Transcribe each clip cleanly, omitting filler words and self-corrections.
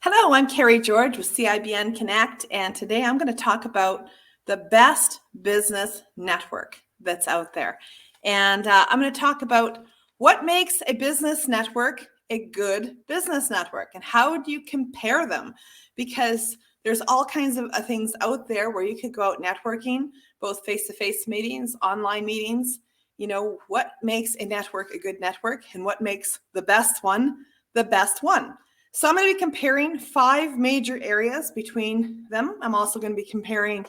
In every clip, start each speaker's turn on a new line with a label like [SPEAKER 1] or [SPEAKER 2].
[SPEAKER 1] Hello, I'm Carrie George with CIBN Connect, and today I'm going to talk about the best business network that's out there. And I'm going to talk about what makes a business network a good business network and how do you compare them? Because there's all kinds of things out there where you could go out networking, both face-to-face meetings, online meetings. You know, what makes a network a good network and what makes the best one the best one? So I'm going to be comparing 5 major areas between them. I'm also going to be comparing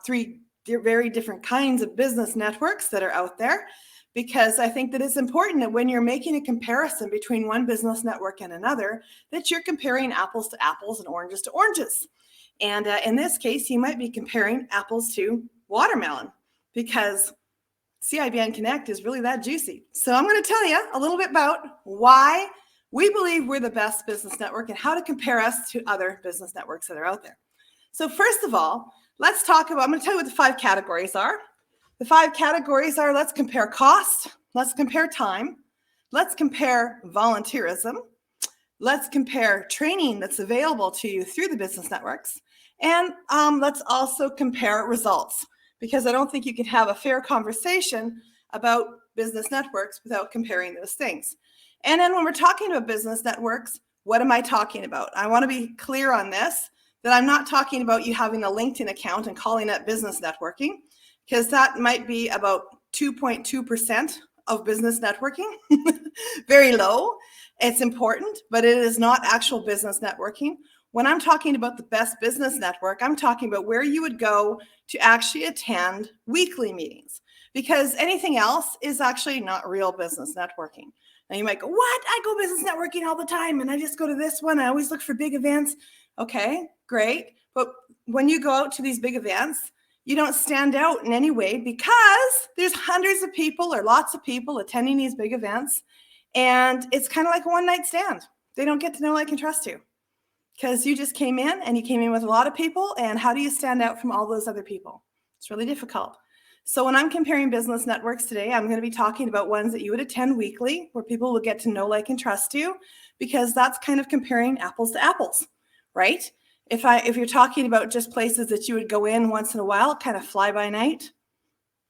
[SPEAKER 1] 3 very different kinds of business networks that are out there, because I think that it's important that when you're making a comparison between one business network and another, that you're comparing apples to apples and oranges to oranges. And in this case, you might be comparing apples to watermelon, because CIBN Connect is really that juicy. So I'm going to tell you a little bit about why we believe we're the best business network and how to compare us to other business networks that are out there. So first of all, let's talk about, I'm going to tell you what the 5 categories are. The 5 categories are: let's compare cost, let's compare time, let's compare volunteerism, let's compare training that's available to you through the business networks, and let's also compare results, because I don't think you can have a fair conversation about business networks without comparing those things. And then when we're talking about business networks, what am I talking about? I want to be clear on this, that I'm not talking about you having a LinkedIn account and calling it business networking, because that might be about 2.2% of business networking. Very low. It's important, but it is not actual business networking. When I'm talking about the best business network, I'm talking about where you would go to actually attend weekly meetings, because anything else is actually not real business networking. Now you might go, what? I go business networking all the time and I just go to this one. I always look for big events. Okay, great. But when you go out to these big events, you don't stand out in any way, because there's hundreds of people or lots of people attending these big events. And it's kind of like a one-night stand. They don't get to know, like, and trust you, because you just came in and you came in with a lot of people. And how do you stand out from all those other people? It's really difficult. So when I'm comparing business networks today, I'm going to be talking about ones that you would attend weekly, where people will get to know, like, and trust you, because that's kind of comparing apples to apples, right? If you're talking about just places that you would go in once in a while, kind of fly by night,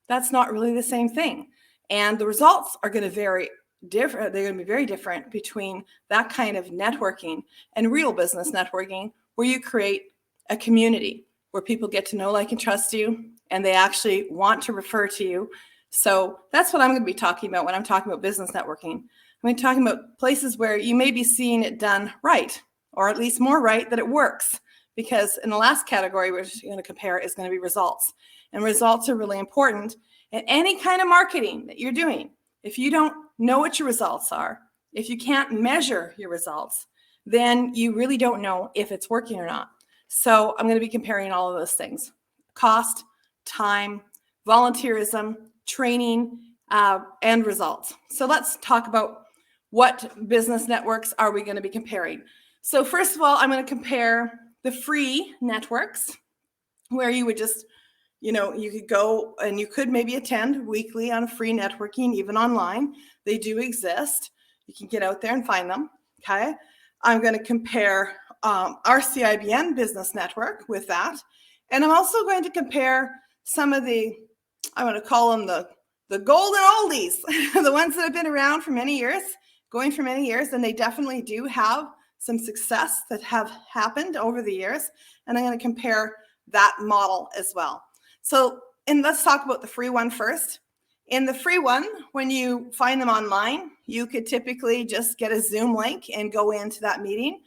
[SPEAKER 1] that's not really the same thing. And the results are going to vary different. They're going to be very different between that kind of networking and real business networking, where you create a community where people get to know, like, and trust you, and they actually want to refer to you. So that's what I'm going to be talking about when I'm talking about business networking. I'm going to be talking about places where you may be seeing it done right, or at least more right, that it works. Because in the last category we're going to compare is going to be results. And results are really important in any kind of marketing that you're doing. If you don't know what your results are, if you can't measure your results, then you really don't know if it's working or not. So I'm going to be comparing all of those things: cost, time, volunteerism, training, and results. So let's talk about what business networks are we going to be comparing. So first of all, I'm going to compare the free networks, where you would just, you could go and you could maybe attend weekly on free networking, even online. They do exist. You can get out there and find them. Okay. I'm going to compare our CIBN business network with that. And I'm also going to compare some of the, I want to call them the golden oldies, the ones that have been around for many years, going for many years, and they definitely do have some success that have happened over the years. And I'm going to compare that model as well. So, and let's talk about the free one first. In the free one, when you find them online, you could typically just get a Zoom link and go into that meeting.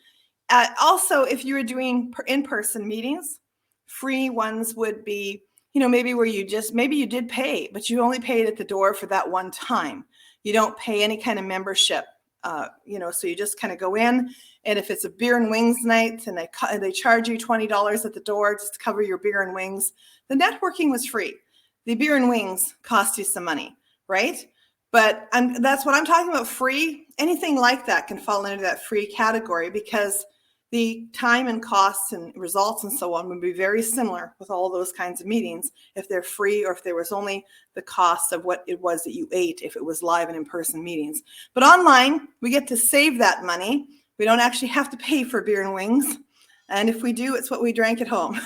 [SPEAKER 1] Also, if you were doing in-person meetings, free ones would be, maybe where maybe you did pay, but you only paid at the door for that one time. You don't pay any kind of membership, so you just kind of go in. And if it's a beer and wings night and they charge you $20 at the door just to cover your beer and wings, the networking was free. The beer and wings cost you some money, right? But that's what I'm talking about. Free, anything like that can fall into that free category, because the time and costs and results and so on would be very similar with all those kinds of meetings if they're free, or if there was only the cost of what it was that you ate if it was live and in-person meetings. But online, we get to save that money. We don't actually have to pay for beer and wings. And if we do, it's what we drank at home.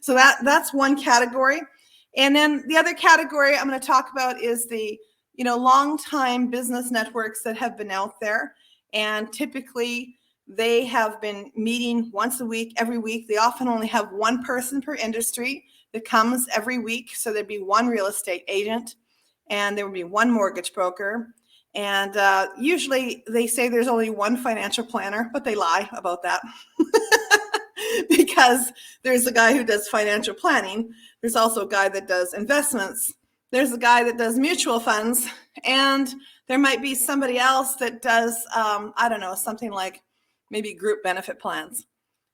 [SPEAKER 1] so that's one category. And then the other category I'm going to talk about is the, long-time business networks that have been out there. And typically they have been meeting once a week, every week. They often only have one person per industry that comes every week. So there'd be one real estate agent and there would be one mortgage broker. And usually they say there's only one financial planner, but they lie about that. Because there's a guy who does financial planning. There's also a guy that does investments. There's a guy that does mutual funds. And there might be somebody else that does, something like maybe group benefit plans.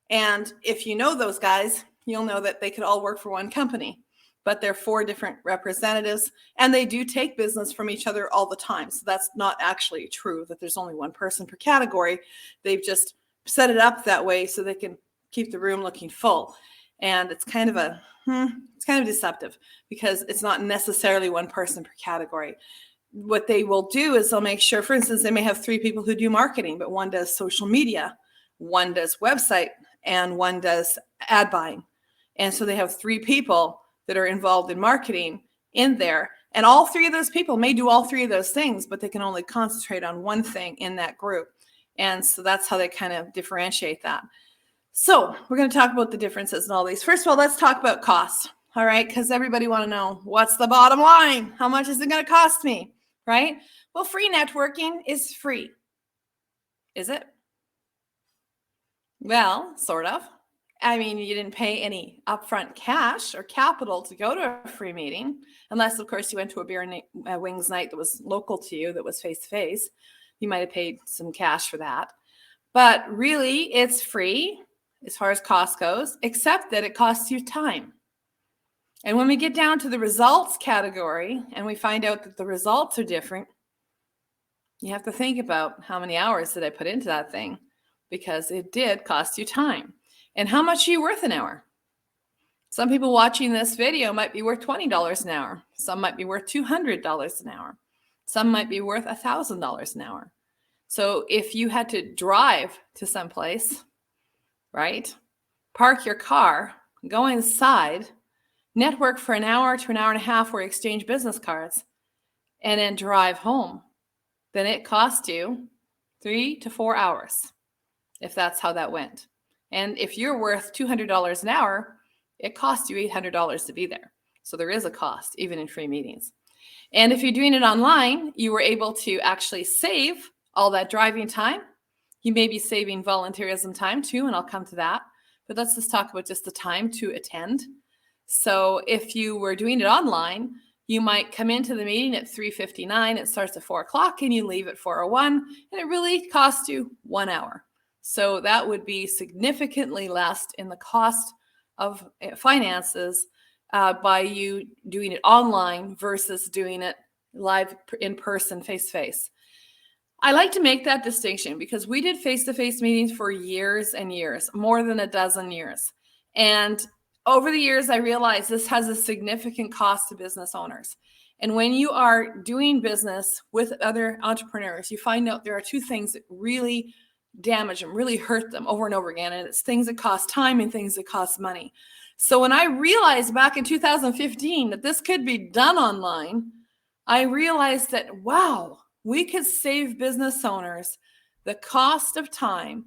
[SPEAKER 1] And if you know those guys, you'll know that they could all work for one company. But they're 4 different representatives, and they do take business from each other all the time. So that's not actually true that there's only one person per category. They've just set it up that way so they can keep the room looking full. And it's kind of deceptive because it's not necessarily one person per category. What they will do is they'll make sure, for instance, they may have 3 people who do marketing, but one does social media, one does website, and one does ad buying. And so they have 3 people that are involved in marketing in there. And all 3 of those people may do all 3 of those things, but they can only concentrate on one thing in that group. And so that's how they kind of differentiate that. So we're going to talk about the differences in all these. First of all, let's talk about costs. All right. Because everybody want to know, what's the bottom line? How much is it going to cost me? Right? Well, free networking is free. Is it? Well, sort of. I mean, you didn't pay any upfront cash or capital to go to a free meeting, unless, of course, you went to a beer and wings night that was local to you, that was face-to-face. You might have paid some cash for that. But really, it's free as far as cost goes, except that it costs you time. And when we get down to the results category and we find out that the results are different, you have to think about how many hours did I put into that thing, because it did cost you time. And how much are you worth an hour? Some people watching this video might be worth $20 an hour. Some might be worth $200 an hour. Some might be worth $1,000 an hour. So if you had to drive to someplace, right, park your car, go inside, network for an hour to an hour and a half where you exchange business cards, and then drive home, then it cost you 3 to 4 hours, if that's how that went. And if you're worth $200 an hour, it costs you $800 to be there. So there is a cost, even in free meetings. And if you're doing it online, you were able to actually save all that driving time. You may be saving volunteerism time too, and I'll come to that. But let's just talk about just the time to attend. So if you were doing it online, you might come into the meeting at 3:59. It starts at 4 o'clock and you leave at 4:01, and it really costs you 1 hour. So that would be significantly less in the cost of finances by you doing it online versus doing it live in person, face-to-face. I like to make that distinction because we did face-to-face meetings for years and years, more than a dozen years. And over the years, I realized this has a significant cost to business owners. And when you are doing business with other entrepreneurs, you find out there are 2 things that really damage them, really hurt them over and over again. And it's things that cost time and things that cost money. So when I realized back in 2015 that this could be done online, I realized that, wow, we could save business owners the cost of time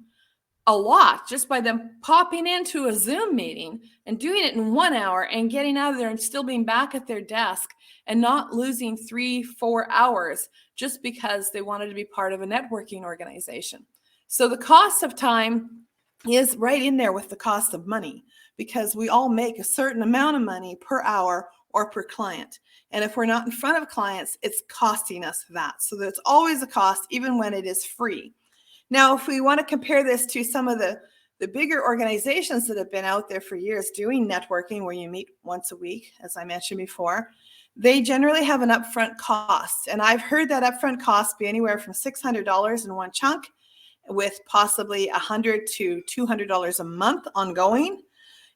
[SPEAKER 1] a lot just by them popping into a Zoom meeting and doing it in 1 hour and getting out of there and still being back at their desk and not losing 3-4 hours just because they wanted to be part of a networking organization. So the cost of time is right in there with the cost of money, because we all make a certain amount of money per hour or per client. And if we're not in front of clients, it's costing us that. So there's always a cost, even when it is free. Now, if we want to compare this to some of the bigger organizations that have been out there for years doing networking, where you meet once a week, as I mentioned before, they generally have an upfront cost. And I've heard that upfront cost be anywhere from $600 in one chunk, with possibly $100 to $200 a month ongoing.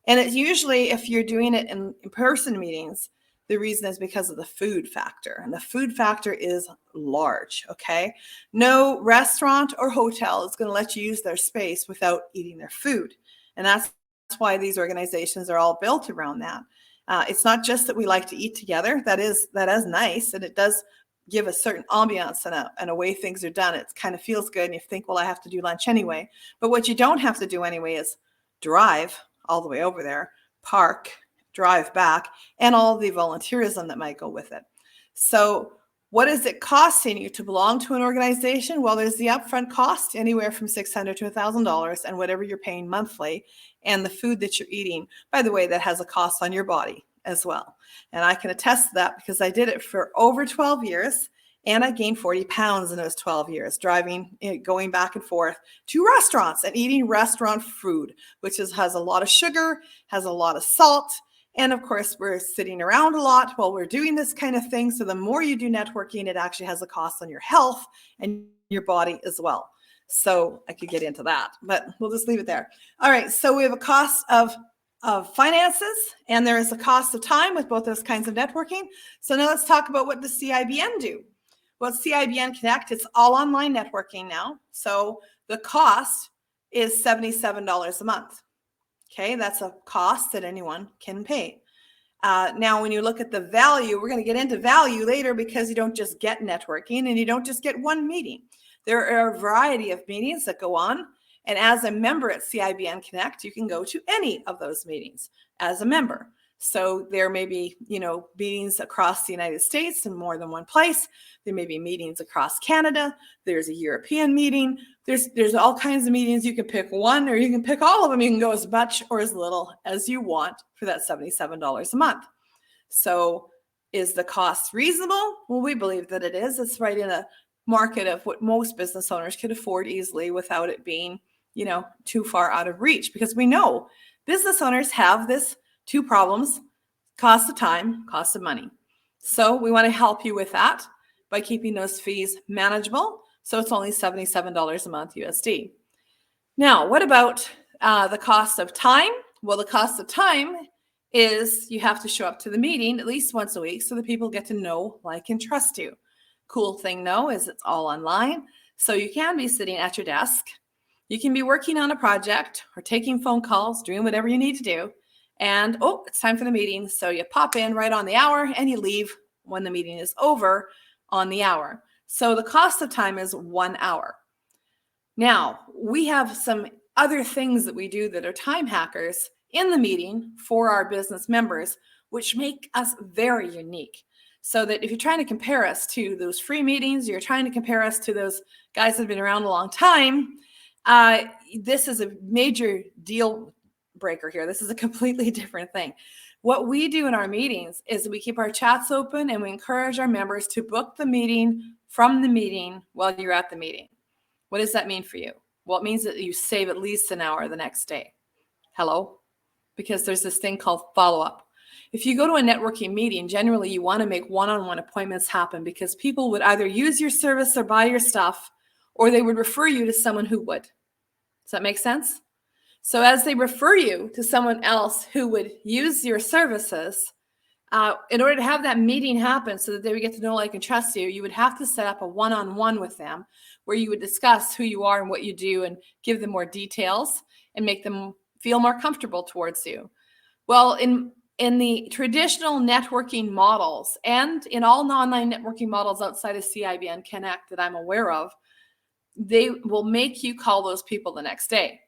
[SPEAKER 1] And it's usually, if you're doing it in person meetings, The reason is because of the food factor, and the food factor is large, okay? No restaurant or hotel is going to let you use their space without eating their food. And that's why these organizations are all built around that. It's not just that we like to eat together. That is nice, and it does give a certain ambiance and a way things are done. It kind of feels good, and you think, well, I have to do lunch anyway. But what you don't have to do anyway is drive all the way over there, park, drive back, and all the volunteerism that might go with it. So what is it costing you to belong to an organization? Well, there's the upfront cost, anywhere from $600 to $1,000, and whatever you're paying monthly, and the food that you're eating. By the way, that has a cost on your body as well. And I can attest to that because I did it for over 12 years. And I gained 40 pounds in those 12 years, going back and forth to restaurants and eating restaurant food, which has a lot of sugar, has a lot of salt. And of course, we're sitting around a lot while we're doing this kind of thing. So the more you do networking, it actually has a cost on your health and your body as well. So I could get into that, but we'll just leave it there. All right. So we have a cost of finances, and there is a cost of time with both those kinds of networking. So now let's talk about what the CIBN do. Well, CIBN Connect, it's all online networking now. So the cost is $77 a month. Okay, that's a cost that anyone can pay. Now, when you look at the value, we're going to get into value later because you don't just get networking and you don't just get one meeting. There are a variety of meetings that go on. And as a member at CIBN Connect, you can go to any of those meetings as a member. So there may be, meetings across the United States in more than one place. There may be meetings across Canada. There's a European meeting. There's all kinds of meetings. You can pick one or you can pick all of them. You can go as much or as little as you want for that $77 a month. So is the cost reasonable? Well, we believe that it is. It's right in a market of what most business owners could afford easily without it being, too far out of reach, because we know business owners have this two problems: cost of time, cost of money. So we want to help you with that by keeping those fees manageable. So it's only $77 a month USD. Now, what about the cost of time? Well, the cost of time is you have to show up to the meeting at least once a week so that people get to know, like, and trust you. Cool thing, though, is it's all online. So you can be sitting at your desk. You can be working on a project or taking phone calls, doing whatever you need to do. And, it's time for the meeting. So you pop in right on the hour and you leave when the meeting is over on the hour. So the cost of time is 1 hour. Now, we have some other things that we do that are time hackers in the meeting for our business members, which make us very unique. So that if you're trying to compare us to those free meetings, you're trying to compare us to those guys that have been around a long time, this is a major deal breaker here. This is a completely different thing. What we do in our meetings is we keep our chats open and we encourage our members to book the meeting from the meeting while you're at the meeting. What does that mean for you? Well, it means that you save at least an hour the next day. Hello? Because there's this thing called follow-up. If you go to a networking meeting, generally you want to make one-on-one appointments happen because people would either use your service or buy your stuff, or they would refer you to someone who would. Does that make sense? So as they refer you to someone else who would use your services, in order to have that meeting happen so that they would get to know, like, and trust you, you would have to set up a one-on-one with them where you would discuss who you are and what you do and give them more details and make them feel more comfortable towards you. Well, in the traditional networking models and in all online networking models outside of CIBN Connect that I'm aware of, they will make you call those people the next day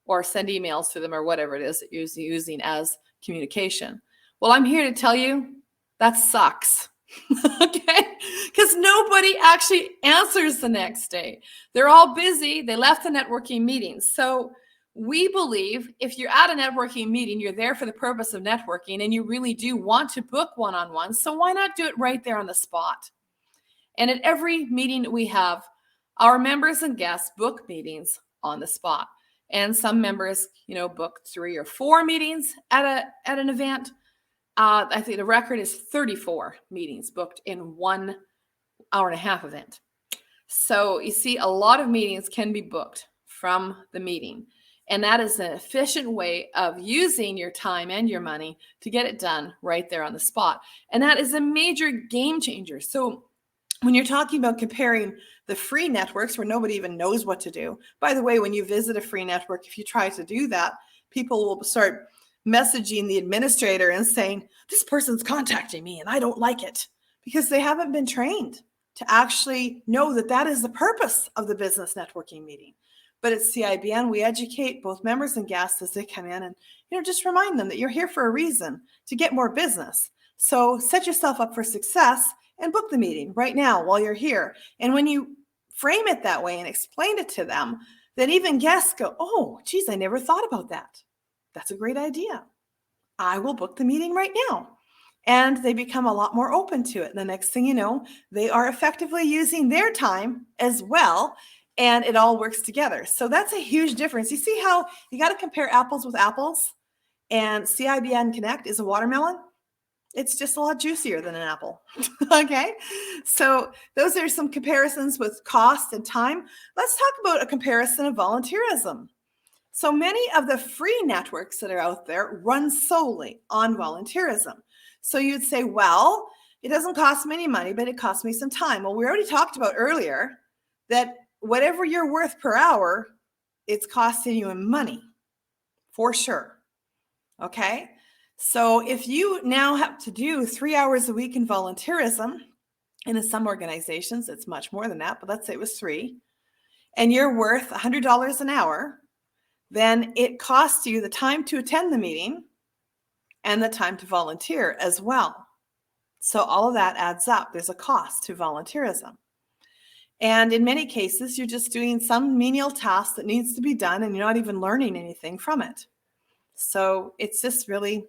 [SPEAKER 1] or send emails to them or whatever it is that you're using as communication. Well, I'm here to tell you that sucks. Okay? Because nobody actually answers the next day. They're all busy. They left the networking meeting. So we believe if you're at a networking meeting, you're there for the purpose of networking and you really do want to book one-on-one. So why not do it right there on the spot? And at every meeting that we have, our members and guests book meetings on the spot. And some members, book 3 or 4 meetings at an event. I think the record is 34 meetings booked in 1 hour and a half event. So you see, a lot of meetings can be booked from the meeting. And that is an efficient way of using your time and your money to get it done right there on the spot. And that is a major game changer. So when you're talking about comparing the free networks where nobody even knows what to do, by the way, when you visit a free network, if you try to do that, people will start messaging the administrator and saying, this person's contacting me and I don't like it, because they haven't been trained to actually know that that is the purpose of the business networking meeting. But at CIBN, we educate both members and guests as they come in and, just remind them that you're here for a reason, to get more business. So set yourself up for success and book the meeting right now while you're here. And when you frame it that way and explain it to them, then even guests go, oh, geez, I never thought about that. That's a great idea. I will book the meeting right now. And they become a lot more open to it. And the next thing you know, they are effectively using their time as well. And it all works together. So that's a huge difference. You see how you got to compare apples with apples? And CIBN Connect is a watermelon. It's just a lot juicier than an apple. Okay. So those are some comparisons with cost and time. Let's talk about a comparison of volunteerism. So many of the free networks that are out there run solely on volunteerism. So you'd say, well, it doesn't cost me any money, but it costs me some time. Well, we already talked about earlier that whatever you're worth per hour, it's costing you in money for sure. Okay. So if you now have to do 3 hours a week in volunteerism, and in some organizations, it's much more than that, but let's say it was 3, and you're worth $100 an hour, then it costs you the time to attend the meeting and the time to volunteer as well. So all of that adds up. There's a cost to volunteerism. And in many cases, you're just doing some menial task that needs to be done and you're not even learning anything from it. So it's just really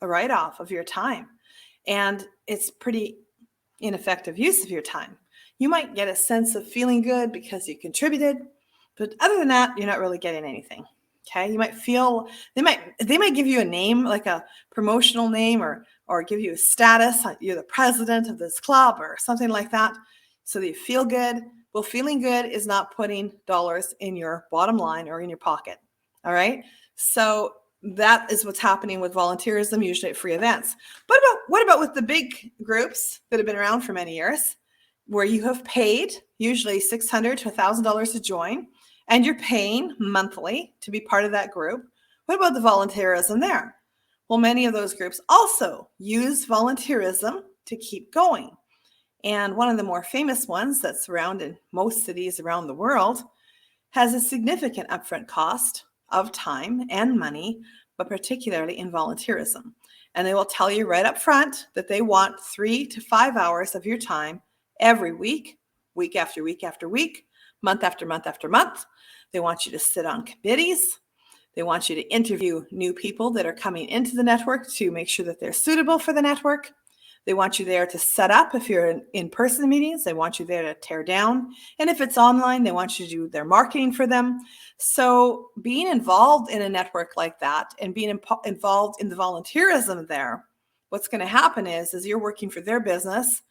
[SPEAKER 1] a write-off of your time. And it's pretty ineffective use of your time. You might get a sense of feeling good because you contributed, but other than that, you're not really getting anything. Okay, you might feel they might give you a name, like a promotional name, or give you a status. You're the president of this club or something like that, so that you feel good. Well, feeling good is not putting dollars in your bottom line or in your pocket. All right, so that is what's happening with volunteerism, usually at free events. But what about with the big groups that have been around for many years, where you have paid usually $600 to $1,000 to join? And you're paying monthly to be part of that group. What about the volunteerism there? Well, many of those groups also use volunteerism to keep going. And one of the more famous ones that's around in most cities around the world has a significant upfront cost of time and money, but particularly in volunteerism. And they will tell you right up front that they want 3 to 5 hours of your time every week, week after week after week, month after month after month. They want you to sit on committees. They want you to interview new people that are coming into the network to make sure that they're suitable for the network. They want you there to set up if you're in in-person meetings. They want you there to tear down. And if it's online, they want you to do their marketing for them. So being involved in a network like that and being involved in the volunteerism there, what's going to happen is you're working for their business,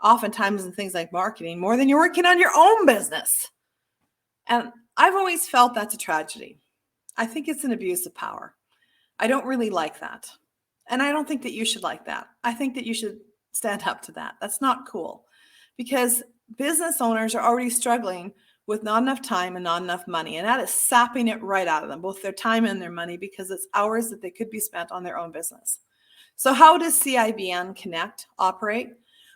[SPEAKER 1] oftentimes in things like marketing, more than you're working on your own business. And I've always felt that's a tragedy. I think it's an abuse of power. I don't really like that. And I don't think that you should like that. I think that you should stand up to that. That's not cool, because business owners are already struggling with not enough time and not enough money. And that is sapping it right out of them, both their time and their money, because it's hours that they could be spent on their own business. So how does CIBN Connect operate?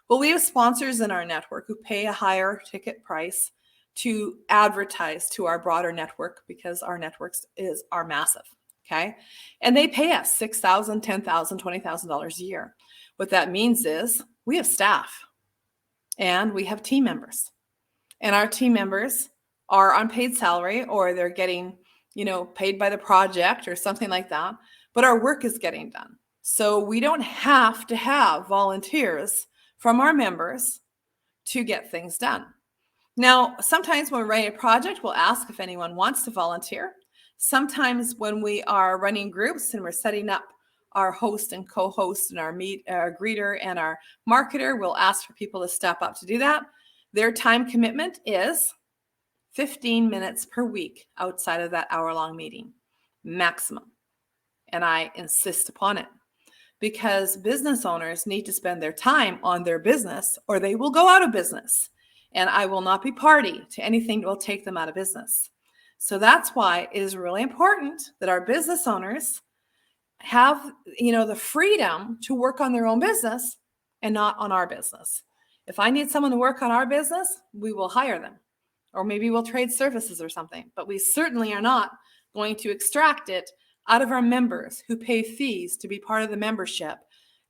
[SPEAKER 1] Well, we have sponsors in our network who pay a higher ticket price to advertise to our broader network, because our networks are massive. Okay. And they pay us $6,000, $10,000, $20,000 a year. What that means is we have staff and we have team members, and our team members are on paid salary, or they're getting, paid by the project or something like that. But our work is getting done. So we don't have to have volunteers from our members to get things done. Now, sometimes when we're running a project, we'll ask if anyone wants to volunteer. Sometimes when we are running groups and we're setting up our host and co-host and our greeter and our marketer, we'll ask for people to step up to do that. Their time commitment is 15 minutes per week outside of that hour-long meeting. maximum. And I insist upon it because business owners need to spend their time on their business or they will go out of business. And I will not be party to anything that will take them out of business. So that's why it is really important that our business owners have, the freedom to work on their own business and not on our business. If I need someone to work on our business, we will hire them. Or maybe we'll trade services or something. But we certainly are not going to extract it out of our members who pay fees to be part of the membership.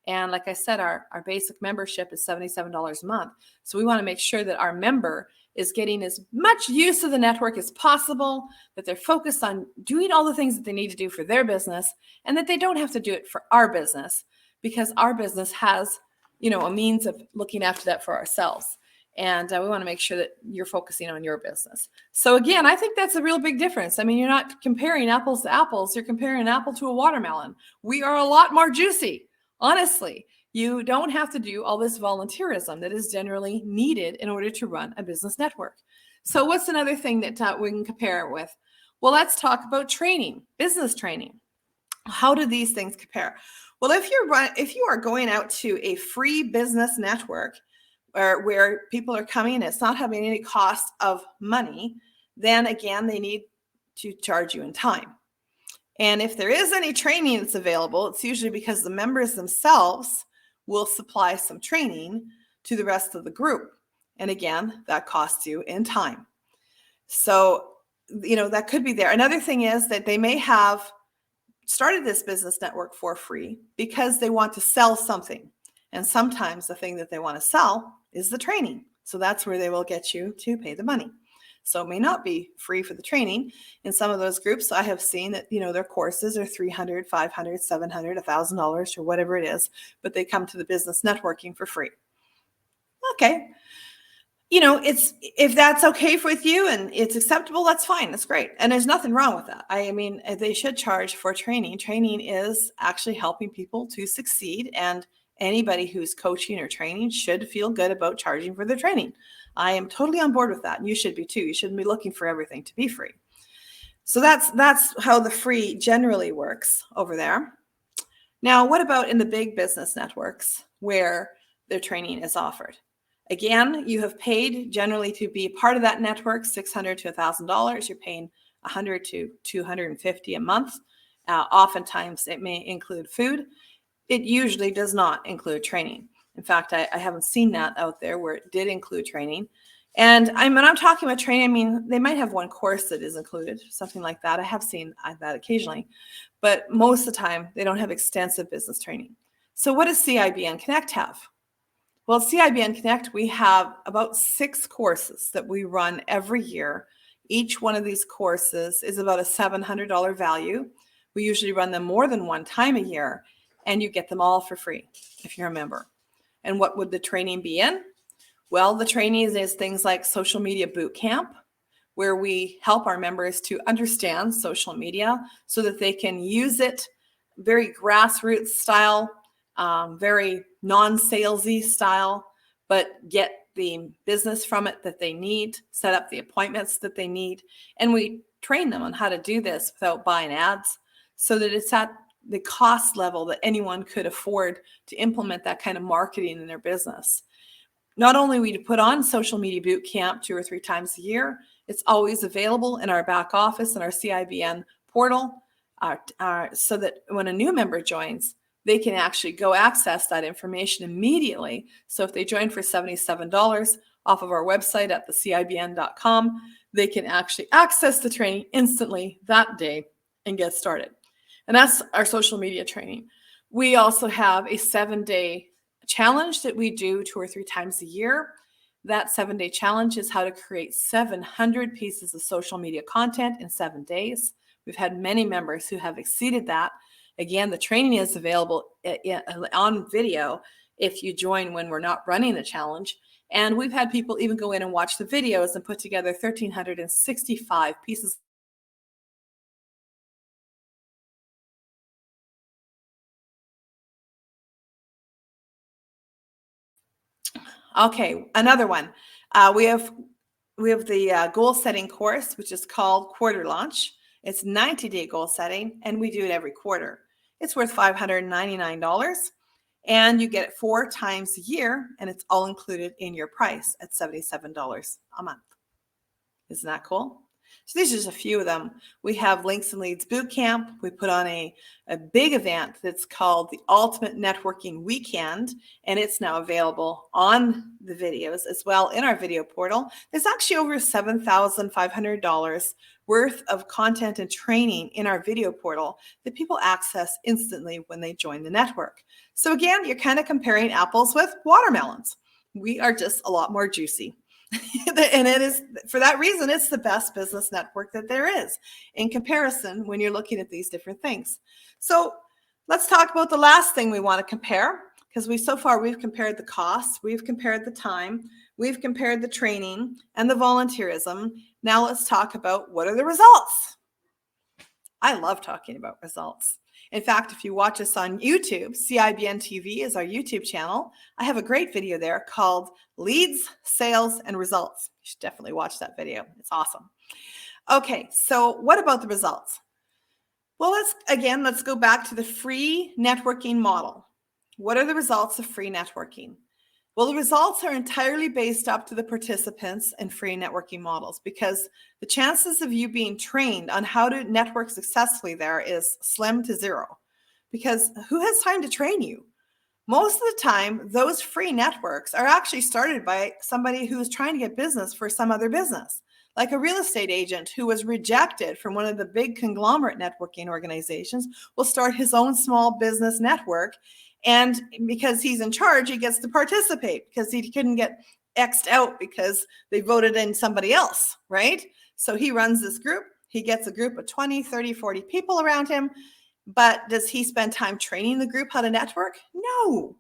[SPEAKER 1] And like I said, our basic membership is $77 a month. So we want to make sure that our member is getting as much use of the network as possible, that they're focused on doing all the things that they need to do for their business, and that they don't have to do it for our business because our business has, a means of looking after that for ourselves. And we want to make sure that you're focusing on your business. So again, I think that's a real big difference. I mean, you're not comparing apples to apples. You're comparing an apple to a watermelon. We are a lot more juicy. Honestly, you don't have to do all this volunteerism that is generally needed in order to run a business network. So what's another thing that we can compare it with? Well, let's talk about training, business training. How do these things compare? Well, if you are going out to a free business network where people are coming, it's not having any cost of money, then again, they need to charge you in time. And if there is any training that's available, it's usually because the members themselves will supply some training to the rest of the group. And again, that costs you in time. So, that could be there. Another thing is that they may have started this business network for free because they want to sell something. And sometimes the thing that they want to sell is the training. So that's where they will get you to pay the money. So it may not be free for the training. In some of those groups, I have seen that, their courses are $300, $500, $700, $1,000 or whatever it is, but they come to the business networking for free. Okay. If that's okay with you and it's acceptable, that's fine. That's great. And there's nothing wrong with that. I mean, they should charge for training. Training is actually helping people to succeed, and anybody who's coaching or training should feel good about charging for their training. I am totally on board with that. And you should be too. You shouldn't be looking for everything to be free. So that's how the free generally works over there. Now, what about in the big business networks where their training is offered? Again, you have paid generally to be part of that network, $600 to $1,000. You're paying $100 to $250 a month. Oftentimes, it may include food. It usually does not include training. In fact, I haven't seen that out there where it did include training. And when I'm talking about training, I mean, they might have one course that is included, something like that. I have seen that occasionally. But most of the time, they don't have extensive business training. So what does CIBN Connect have? Well, at CIBN Connect, we have about 6 courses that we run every year. Each one of these courses is about a $700 value. We usually run them more than one time a year, and you get them all for free if you're a member. And what would the training be in? Well, the training is things like social media boot camp, where we help our members to understand social media so that they can use it very grassroots style, very non-salesy style, but get the business from it that they need, set up the appointments that they need. And we train them on how to do this without buying ads so that it's at the cost level that anyone could afford to implement that kind of marketing in their business. Not only we put on social media boot camp 2 or 3 times a year, it's always available in our back office and our CIBN portal so that when a new member joins, they can actually go access that information immediately. So if they join for $77 off of our website at thecibn.com, they can actually access the training instantly that day and get started. And that's our social media training. We also have a 7-day challenge that we do 2 or 3 times a year. That 7-day challenge is how to create 700 pieces of social media content in 7 days. We've had many members who have exceeded that. Again, the training is available on video if you join when we're not running the challenge. And we've had people even go in and watch the videos and put together 1,365 pieces. Okay, another one. We have the goal setting course, which is called Quarter Launch. It's 90-day goal setting, and we do it every quarter. It's worth $599, and you get it 4 times a year, and it's all included in your price at $77 a month. Isn't that cool? So these are just a few of them. We have Links and Leads Bootcamp. We put on a big event that's called the Ultimate Networking Weekend, and it's now available on the videos as well in our video portal. There's actually over $7,500 worth of content and training in our video portal that people access instantly when they join the network. So again, you're kind of comparing apples with watermelons. We are just a lot more juicy. And it is, for that reason, it's the best business network that there is in comparison when you're looking at these different things. So let's talk about the last thing we want to compare, because we've compared the costs, we've compared the time, we've compared the training and the volunteerism. Now let's talk about what are the results. I love talking about results. In fact, if you watch us on YouTube, CIBN TV is our YouTube channel. I have a great video there called Leads, Sales, and Results. You should definitely watch that video. It's awesome. Okay, so what about the results? Well, let's go back to the free networking model. What are the results of free networking? Well, the results are entirely based up to the participants in free networking models, because the chances of you being trained on how to network successfully there is slim to zero, because who has time to train you? Most of the time, those free networks are actually started by somebody who is trying to get business for some other business, like a real estate agent who was rejected from one of the big conglomerate networking organizations will start his own small business network. And because he's in charge, he gets to participate because he couldn't get X'd out because they voted in somebody else, right? So he runs this group. He gets a group of 20, 30, 40 people around him. But does he spend time training the group how to network? No.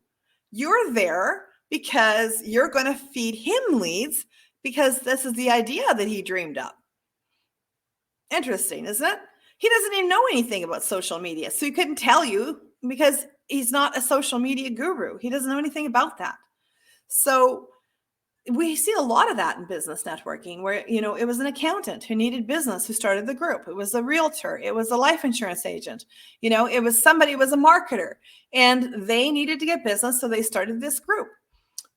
[SPEAKER 1] You're there because you're going to feed him leads because this is the idea that he dreamed up. Interesting, isn't it? He doesn't even know anything about social media, so he couldn't tell you because he's not a social media guru. He doesn't know anything about that. So we see a lot of that in business networking where, it was an accountant who needed business who started the group. It was a realtor. It was a life insurance agent. It was somebody who was a marketer and they needed to get business. So they started this group.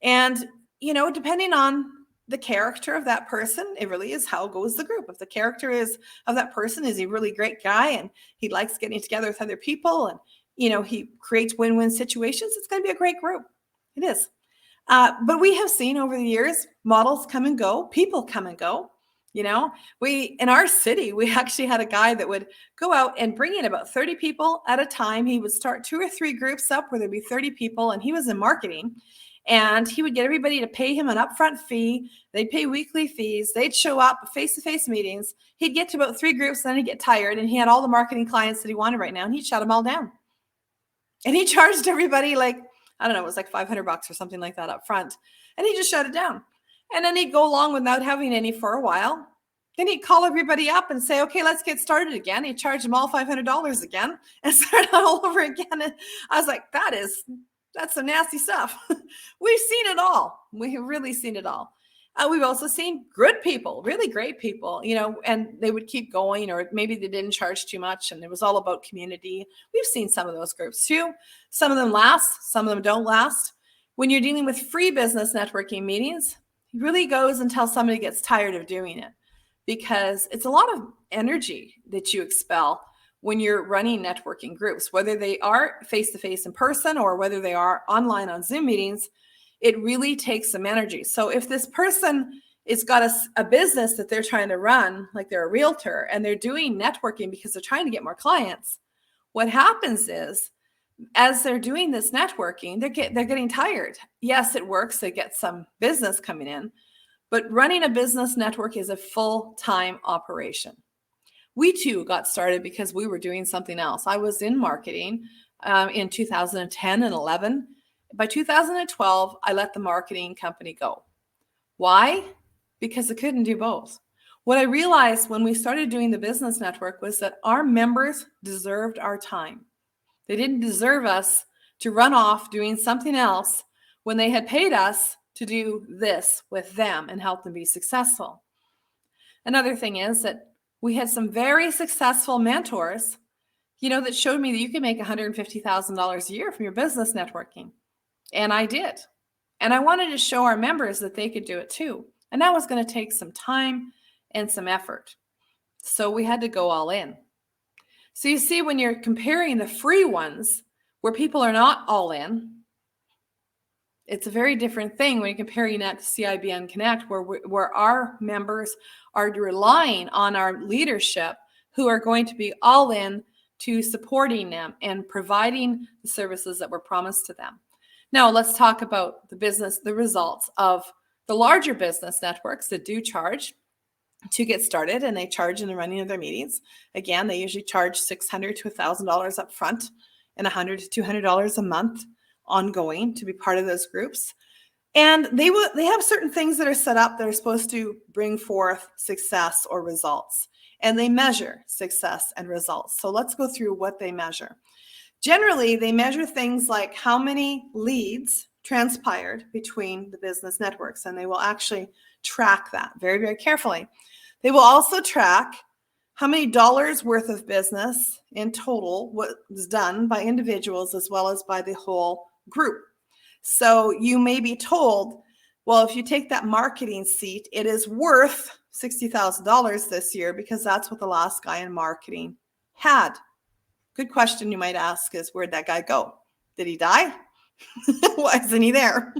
[SPEAKER 1] And, depending on the character of that person, it really is how goes the group. If the character is of that person is a really great guy and he likes getting together with other people and, he creates win-win situations, it's going to be a great group. It is. But we have seen over the years, models come and go, people come and go. In our city, we actually had a guy that would go out and bring in about 30 people at a time. He would start 2 or 3 groups up where there'd be 30 people, and he was in marketing. And he would get everybody to pay him an upfront fee. They'd pay weekly fees. They'd show up face-to-face meetings. He'd get to about 3 groups, then he'd get tired, and he had all the marketing clients that he wanted right now, and he'd shut them all down. And he charged everybody it was like $500 or something like that up front. And he just shut it down. And then he'd go along without having any for a while. Then he'd call everybody up and say, okay, let's get started again. He'd charge them all $500 again and start all over again. And I was like, that's some nasty stuff. We've seen it all. We have really seen it all. We've also seen good people, really great people, and they would keep going, or maybe they didn't charge too much and it was all about community. We've seen some of those groups too. Some of them last, some of them don't last. When you're dealing with free business networking meetings, it really goes until somebody gets tired of doing it, because it's a lot of energy that you expel when you're running networking groups, whether they are face-to-face in person or whether they are online on Zoom meetings. It really takes some energy. So if this person has got a business that they're trying to run, like they're a realtor, and they're doing networking because they're trying to get more clients, what happens is, as they're doing this networking, they're getting tired. Yes, it works. They get some business coming in, but running a business network is a full-time operation. We too got started because we were doing something else. I was in marketing in 2010 and 11. By 2012, I let the marketing company go. Why? Because I couldn't do both. What I realized when we started doing the business network was that our members deserved our time. They didn't deserve us to run off doing something else when they had paid us to do this with them and help them be successful. Another thing is that We had some very successful mentors, that showed me that you can make $150,000 a year from your business networking. And I did. And I wanted to show our members that they could do it too. And that was going to take some time and some effort. So we had to go all in. So you see, when you're comparing the free ones where people are not all in, it's a very different thing when you're comparing that to CIBN Connect, where our members are relying on our leadership who are going to be all in to supporting them and providing the services that were promised to them. Now, let's talk about the results of the larger business networks that do charge to get started, and they charge in the running of their meetings. Again, they usually charge $600 to $1,000 up front and $100 to $200 a month ongoing to be part of those groups. And they have certain things that are set up that are supposed to bring forth success or results. And they measure success and results. So let's go through what they measure. Generally, they measure things like how many leads transpired between the business networks, and they will actually track that very, very carefully. They will also track how many dollars worth of business in total was done by individuals as well as by the whole group. So you may be told, well, if you take that marketing seat, it is worth $60,000 this year because that's what the last guy in marketing had. Good question you might ask is, where'd that guy go? Did he die? Why isn't he there?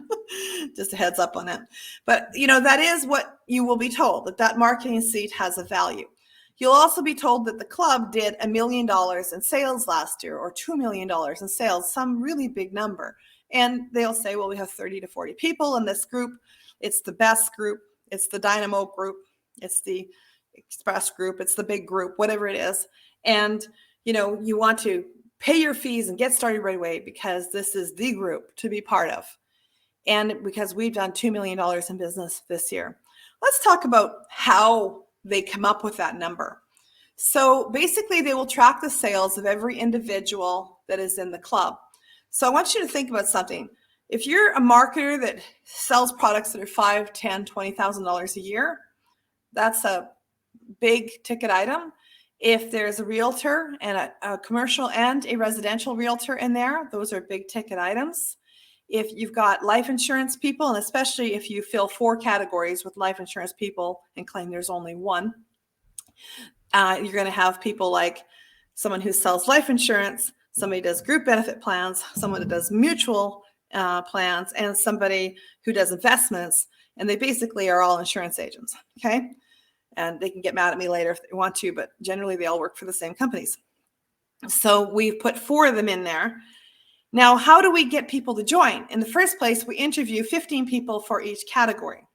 [SPEAKER 1] Just a heads up on that. But, that is what you will be told, that marketing seat has a value. You'll also be told that the club did $1 million in sales last year or $2 million in sales, some really big number. And they'll say, well, we have 30 to 40 people in this group. It's the best group. It's the Dynamo group. It's the Express group. It's the big group, whatever it is. And, you want to pay your fees and get started right away because this is the group to be part of. And because we've done $2 million in business this year. Let's talk about how they come up with that number. So basically, they will track the sales of every individual that is in the club. So I want you to think about something. If you're a marketer that sells products that are $5,000, $10,000, $20,000 a year, that's a big ticket item. If there's a realtor and a commercial and a residential realtor in there, those are big ticket items. If you've got life insurance people, and especially if you fill 4 categories with life insurance people and claim there's only one, you're going to have people like someone who sells life insurance, somebody does group benefit plans, someone that does mutual plans, and somebody who does investments. And they basically are all insurance agents, okay? And they can get mad at me later if they want to, but generally they all work for the same companies. So we've put 4 of them in there. Now, how do we get people to join? In the first place, we interview 15 people for each category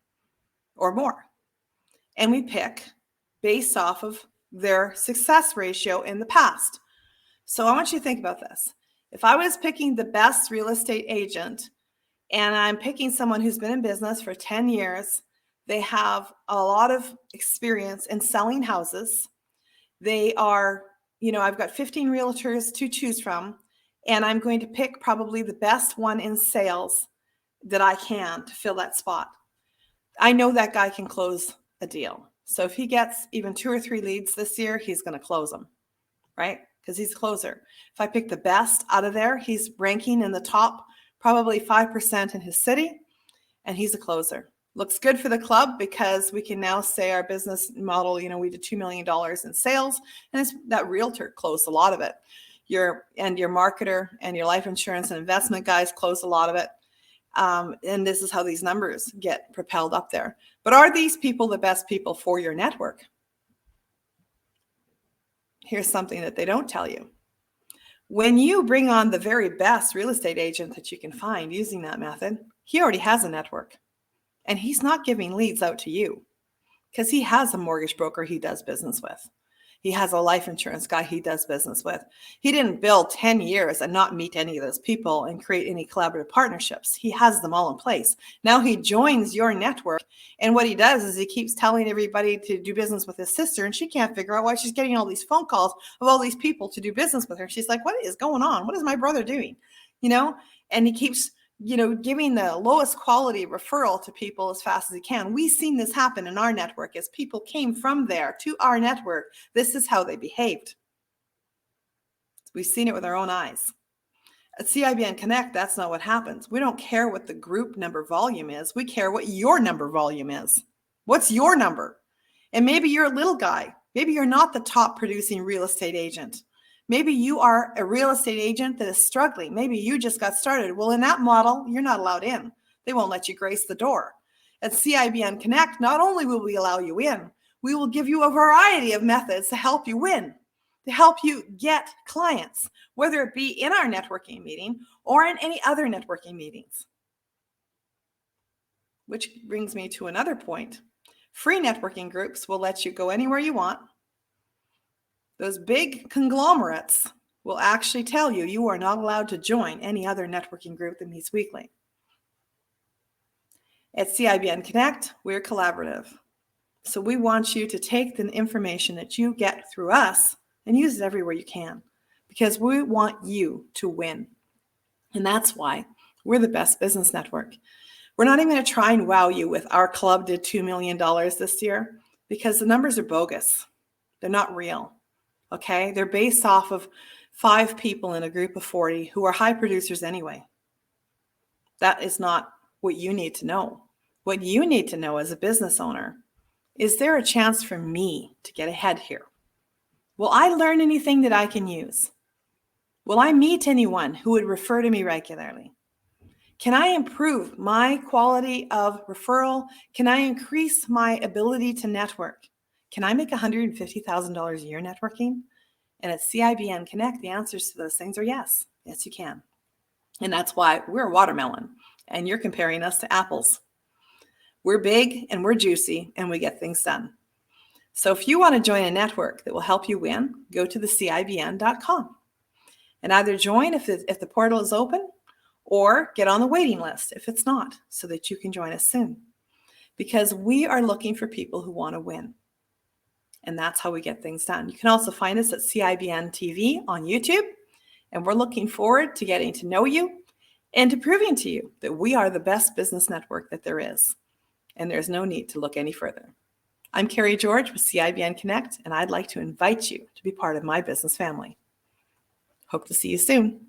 [SPEAKER 1] or more. And we pick based off of their success ratio in the past. So I want you to think about this. If I was picking the best real estate agent and I'm picking someone who's been in business for 10 years, they have a lot of experience in selling houses. They are, I've got 15 realtors to choose from, and I'm going to pick probably the best one in sales that I can to fill that spot. I know that guy can close a deal. So if he gets even 2 or 3 leads this year, he's going to close them, right? Because he's a closer. If I pick the best out of there, he's ranking in the top probably 5% in his city, and he's a closer. Looks good for the club because we can now say our business model, we did $2 million in sales, and that realtor closed a lot of it. Your marketer and your life insurance and investment guys close a lot of it. And this is how these numbers get propelled up there. But are these people the best people for your network? Here's something that they don't tell you. When you bring on the very best real estate agent that you can find using that method, he already has a network. And he's not giving leads out to you because he has a mortgage broker he does business with. He has a life insurance guy he does business with. He didn't build 10 years and not meet any of those people and create any collaborative partnerships. He has them all in place. Now he joins your network. And what he does is he keeps telling everybody to do business with his sister. And she can't figure out why she's getting all these phone calls of all these people to do business with her. She's like, what is going on? What is my brother doing? And he keeps giving the lowest quality referral to people as fast as you can. We've seen this happen in our network. As people came from there to our network, this is how they behaved. We've seen it with our own eyes. At CIBN Connect, that's not what happens. We don't care what the group number volume is. We care what your number volume is. What's your number? And maybe you're a little guy. Maybe you're not the top producing real estate agent. Maybe you are a real estate agent that is struggling. Maybe you just got started. Well, in that model, you're not allowed in. They won't let you grace the door. At CIBN Connect, not only will we allow you in, we will give you a variety of methods to help you win, to help you get clients, whether it be in our networking meeting or in any other networking meetings. Which brings me to another point. Free networking groups will let you go anywhere you want. Those big conglomerates will actually tell you you are not allowed to join any other networking group that meets weekly. At CIBN Connect, we're collaborative. So we want you to take the information that you get through us and use it everywhere you can, because we want you to win. And that's why we're the best business network. We're not even going to try and wow you with our club did $2 million this year, because the numbers are bogus. They're not real. Okay? They're based off of 5 people in a group of 40 who are high producers anyway. That is not what you need to know. What you need to know as a business owner, is there a chance for me to get ahead here? Will I learn anything that I can use? Will I meet anyone who would refer to me regularly? Can I improve my quality of referral? Can I increase my ability to network? Can I make $150,000 a year networking? And at CIBN Connect, the answers to those things are yes. Yes, you can. And that's why we're a watermelon, and you're comparing us to apples. We're big and we're juicy, and we get things done. So if you want to join a network that will help you win, go to the CIBN.com and either join if the portal is open, or get on the waiting list if it's not, so that you can join us soon. Because we are looking for people who want to win. And that's how we get things done. You can also find us at CIBN TV on YouTube. And we're looking forward to getting to know you and to proving to you that we are the best business network that there is. And there's no need to look any further. I'm Carrie George with CIBN Connect, and I'd like to invite you to be part of my business family. Hope to see you soon.